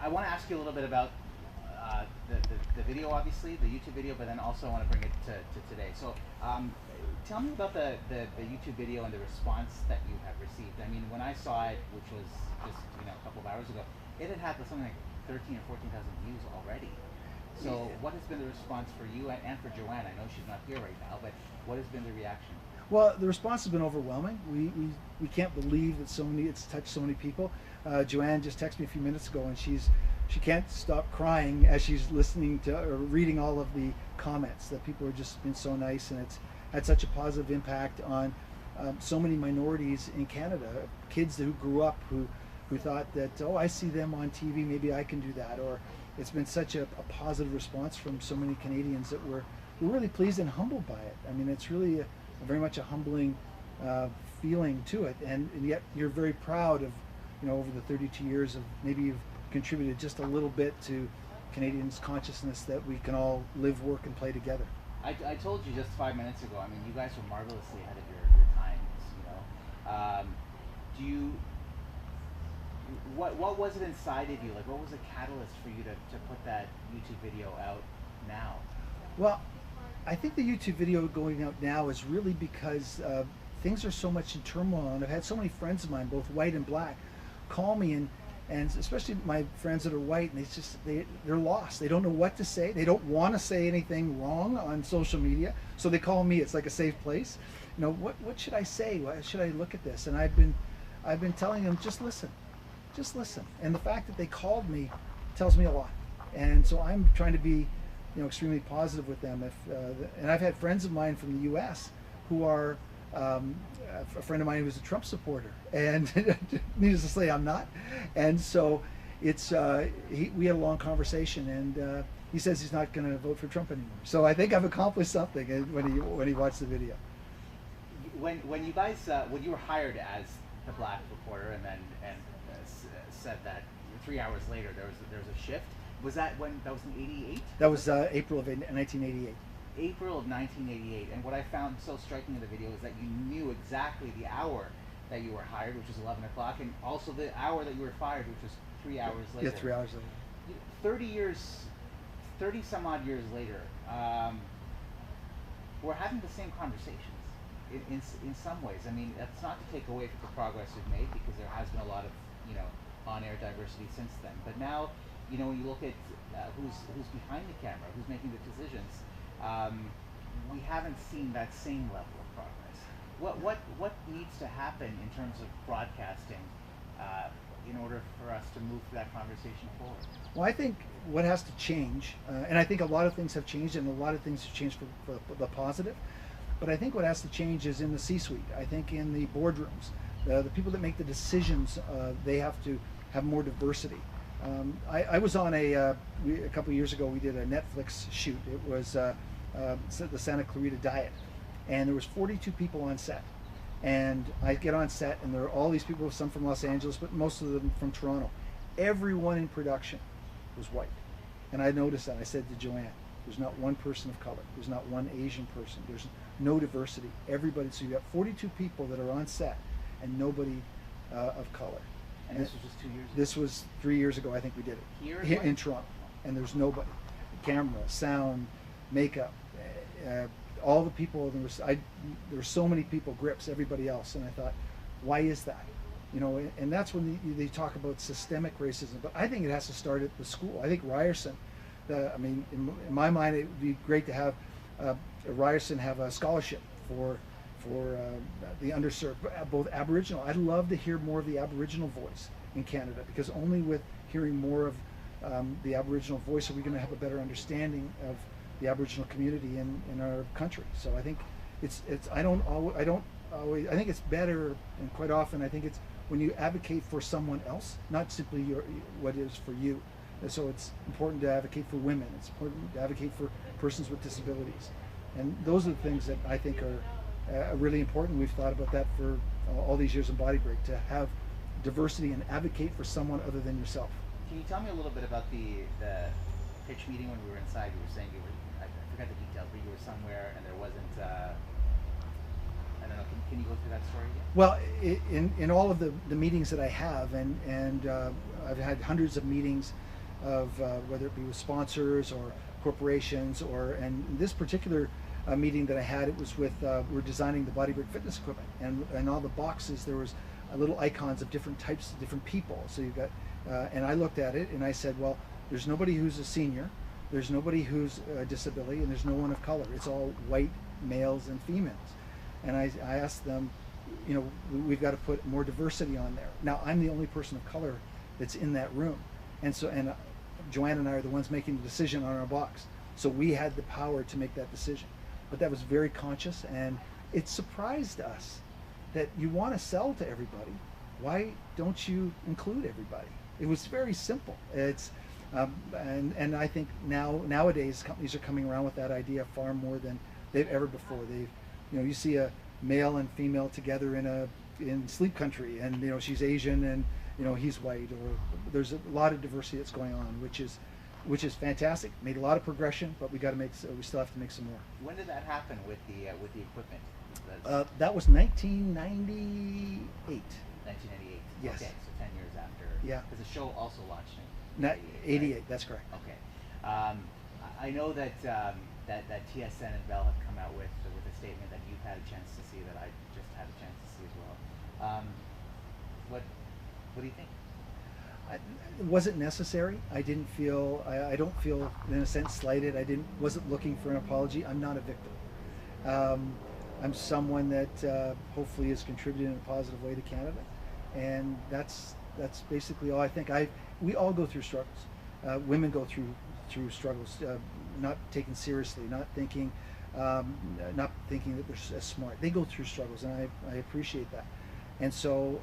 I want to ask you a little bit about the video, obviously, the YouTube video, but then also I want to bring it to today. So tell me about the YouTube video and the response that you have received. I mean, when I saw it, which was just a couple of hours ago, it had something like 13 or 14,000 views already. So what has been the response for you and for Joanne? I know she's not here right now, but what has been the reaction? Well, the response has been overwhelming. We can't believe that it's touched so many people. Joanne just texted me a few minutes ago, and she can't stop crying as she's listening to or reading all of the comments. That people have just been so nice, and it's had such a positive impact on so many minorities in Canada, kids who grew up who thought that, oh, I see them on TV, maybe I can do that. Or it's been such a positive response from so many Canadians that we're really pleased and humbled by it. I mean, it's really very much a humbling feeling to it, and yet you're very proud of, over the 32 years of maybe you've contributed just a little bit to Canadians' consciousness that we can all live, work, and play together. I told you just 5 minutes ago. I mean, you guys were marvelously ahead of your times. Do you? What was it inside of you? Like, what was the catalyst for you to put that YouTube video out now? Well, I think the YouTube video going out now is really because things are so much in turmoil, and I've had so many friends of mine, both white and black, call me, and especially my friends that are white, and they're lost. They don't know what to say. They don't want to say anything wrong on social media, so they call me. It's like a safe place. What should I say? Why should I look at this? And I've been telling them, just listen. And the fact that they called me tells me a lot. And so I'm trying to be extremely positive with them. And I've had friends of mine from the U.S. who are a friend of mine who's a Trump supporter, and needless to say, I'm not. And so it's we had a long conversation, and he says he's not going to vote for Trump anymore. So I think I've accomplished something when he watched the video. When you guys when you were hired as the black reporter, and said that 3 hours later there was a shift. Was that in '88? That was April of 1988. April of 1988. And what I found so striking in the video is that you knew exactly the hour that you were hired, which was 11 o'clock, and also the hour that you were fired, which was 3 hours later. Yeah, 3 hours later. 30 some odd years later, we're having the same conversations in some ways. I mean, that's not to take away from the progress we've made, because there has been a lot of on-air diversity since then. But now, when you look at who's behind the camera, who's making the decisions, we haven't seen that same level of progress. What needs to happen in terms of broadcasting in order for us to move that conversation forward? Well, I think what has to change, and I think a lot of things have changed, and a lot of things have changed for the positive, but I think what has to change is in the C-suite. I think in the boardrooms, the people that make the decisions, they have to have more diversity. I was on a couple of years ago, we did a Netflix shoot. It was the Santa Clarita Diet, and there was 42 people on set. And I get on set, and there are all these people, some from Los Angeles, but most of them from Toronto. Everyone in production was white. And I noticed that. I said to Joanne, there's not one person of color. There's not one Asian person. There's no diversity. Everybody, so you have 42 people that are on set and nobody of color. And this was just 2 years ago? This was 3 years ago, I think we did it. Here in Toronto. And there's nobody. Camera, sound, makeup, all the people. There were so many people, grips, everybody else. And I thought, why is that? And that's when they talk about systemic racism. But I think it has to start at the school. I think Ryerson, in my mind, it would be great to have Ryerson have a scholarship for the underserved, both Aboriginal. I'd love to hear more of the Aboriginal voice in Canada, because only with hearing more of the Aboriginal voice are we going to have a better understanding of the Aboriginal community in our country. So I think I think it's better, and quite often I think it's when you advocate for someone else, not simply what is for you. And so it's important to advocate for women. It's important to advocate for persons with disabilities, and those are the things that I think are really important. We've thought about that for all these years in Body Break, to have diversity and advocate for someone other than yourself. Can you tell me a little bit about the pitch meeting when we were inside? You were saying I forgot the details, but you were somewhere and there wasn't, I don't know, can you go through that story again? Well, in all of the meetings that I have, and I've had hundreds of meetings whether it be with sponsors or corporations, and this particular meeting that I had, it was with, we're designing the Body Break fitness equipment, and all the boxes, there was little icons of different types of different people. So you've got, and I looked at it and I said, well, there's nobody who's a senior, there's nobody who's a disability, and there's no one of color. It's all white males and females. And I asked them, you know, we've got to put more diversity on there. Now, I'm the only person of color that's in that room. And so, Joanne and I are the ones making the decision on our box. So we had the power to make that decision. But that was very conscious, and it surprised us that you want to sell to everybody. Why don't you include everybody? It was very simple. It's, and I think nowadays companies are coming around with that idea far more than they've ever before. They've, you know, you see a male and female together in Sleep Country, and you know, she's Asian and you know, he's white, or there's a lot of diversity that's going on, which is fantastic. Made a lot of progression, but we still have to make some more. When did that happen with the equipment? That was 1998. 1998. Yes. Okay, so 10 years after. Yeah. Because the show also launched in 88. Right? That's correct. Okay. I know that that TSN and Bell have come out with a statement that you've had a chance to see, that I just had a chance to see as well. What do you think? It wasn't necessary. I didn't feel. I don't feel in a sense slighted. Wasn't looking for an apology. I'm not a victim. I'm someone that hopefully has contributed in a positive way to Canada, and that's basically all I think. We all go through struggles. Women go through struggles, not taken seriously, not thinking that they're smart. They go through struggles, and I appreciate that. And so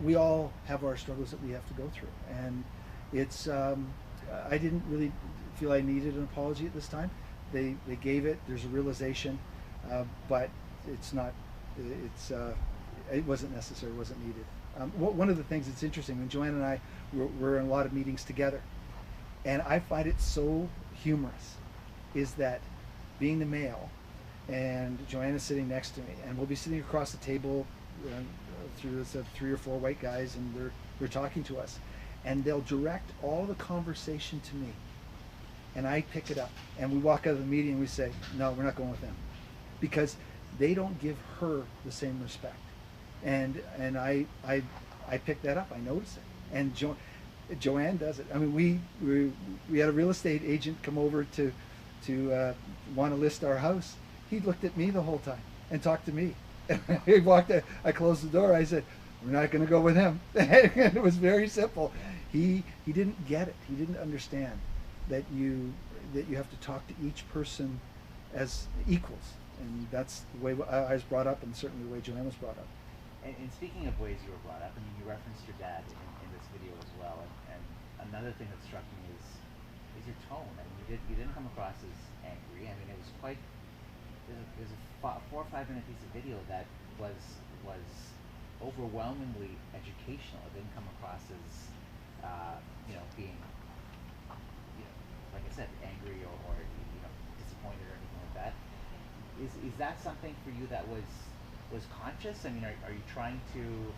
we all have our struggles that we have to go through, and it's I didn't really feel I needed an apology at this time. They gave it. There's a realization, but it's not. It wasn't necessary. It wasn't needed. One of the things that's interesting, when Joanne and I were in a lot of meetings together, and I find it so humorous, is that being the male, and Joanne is sitting next to me, and we'll be sitting across the table through this 3 or 4 white guys, and they're talking to us, and they'll direct all the conversation to me, and I pick it up, and we walk out of the meeting and we say, no, we're not going with them, because they don't give her the same respect. And I picked that up. I noticed it, and Joanne does it. I mean, we had a real estate agent come over to want to list our house. He looked at me the whole time and talked to me. He walked. I closed the door. I said, "We're not going to go with him." And it was very simple. He didn't get it. He didn't understand that you have to talk to each person as equals, and that's the way I was brought up, and certainly the way Joanne was brought up. And speaking of ways you were brought up, I mean, you referenced your dad in this video as well. And another thing that struck me is your tone. I mean, you didn't come across as angry. I mean, it was quite. There's a 4 or 5 minute piece of video that was overwhelmingly educational. It didn't come across as being like I said, angry or disappointed or anything like that. Is that something for you that was conscious? I mean, are you trying to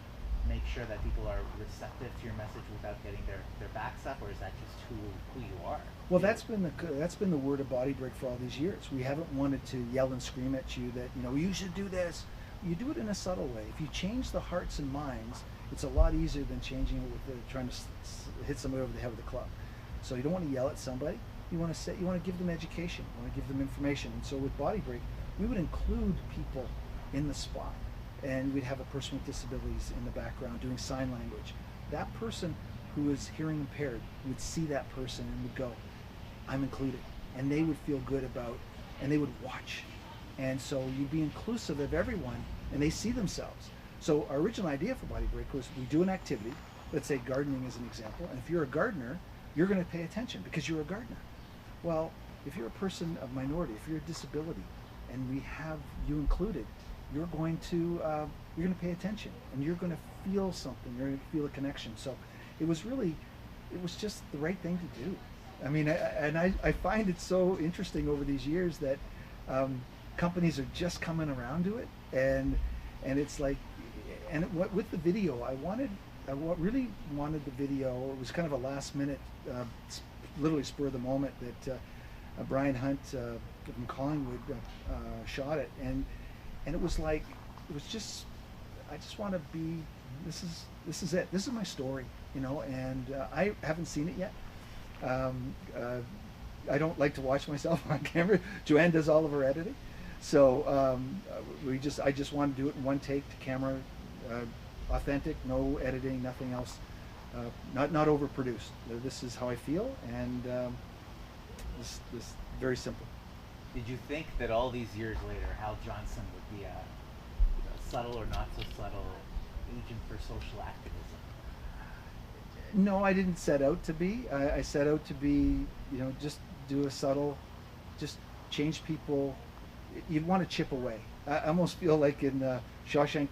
make sure that people are receptive to your message without getting their backs up, or is that just who you are? Well, that's been the word of Body Break for all these years. We haven't wanted to yell and scream at you that you should do this. You do it in a subtle way. If you change the hearts and minds, it's a lot easier than changing it with trying to hit somebody over the head with a club. So you don't want to yell at somebody. You want to give them education. You want to give them information. And so with Body Break, we would include people in the spot, and we'd have a person with disabilities in the background doing sign language. That person who is hearing impaired would see that person and would go, I'm included, and they would feel good about, and they would watch. And so you'd be inclusive of everyone, and they see themselves. So our original idea for Body Break was, we do an activity, let's say gardening is an example, and if you're a gardener, you're going to pay attention because you're a gardener. Well, if you're a person of minority, if you're a disability, and we have you included, you're going to pay attention, and you're going to feel something. You're going to feel a connection. So it was just the right thing to do. I mean, I find it so interesting over these years that companies are just coming around to it, and it's like, and with the video, I wanted really wanted the video. It was kind of a last minute, literally spur of the moment that Brian Hunt from Collingwood shot it, and it was like, it was just, I just want to be, this is it, this is my story, you know, and I haven't seen it yet. I don't like to watch myself on camera. Joanne does all of her editing, so I just want to do it in one take, to camera, authentic, no editing, nothing else, not overproduced. This is how I feel, and this very simple. Did you think that all these years later, Hal Johnson would be a subtle or not so subtle agent for social activism? No, I didn't set out to be. I set out to be, you know, just do a subtle, just change people. You'd want to chip away. I almost feel like in Shawshank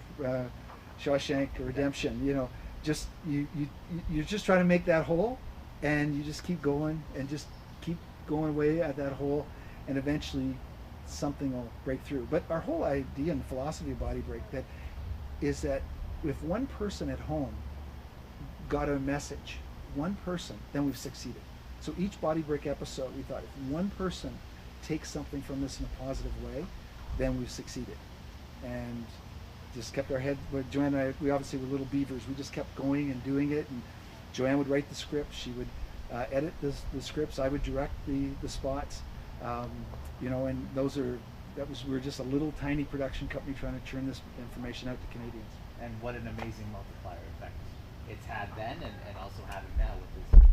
Redemption, you know, just you're just trying to make that hole, and you just keep going and just keep going away at that hole, and eventually something will break through. But our whole idea and philosophy of Body Break that is that if one person at home got a message, one person, then we've succeeded. So each Body Break episode, we thought if one person takes something from this in a positive way, then we've succeeded. And just kept our head, Joanne and I, we obviously were little beavers. We just kept going and doing it, and Joanne would write the script. She would edit the scripts. I would direct the spots. You know, and we were just a little tiny production company trying to churn this information out to Canadians. And what an amazing multiplier effect it's had then, and also having now with this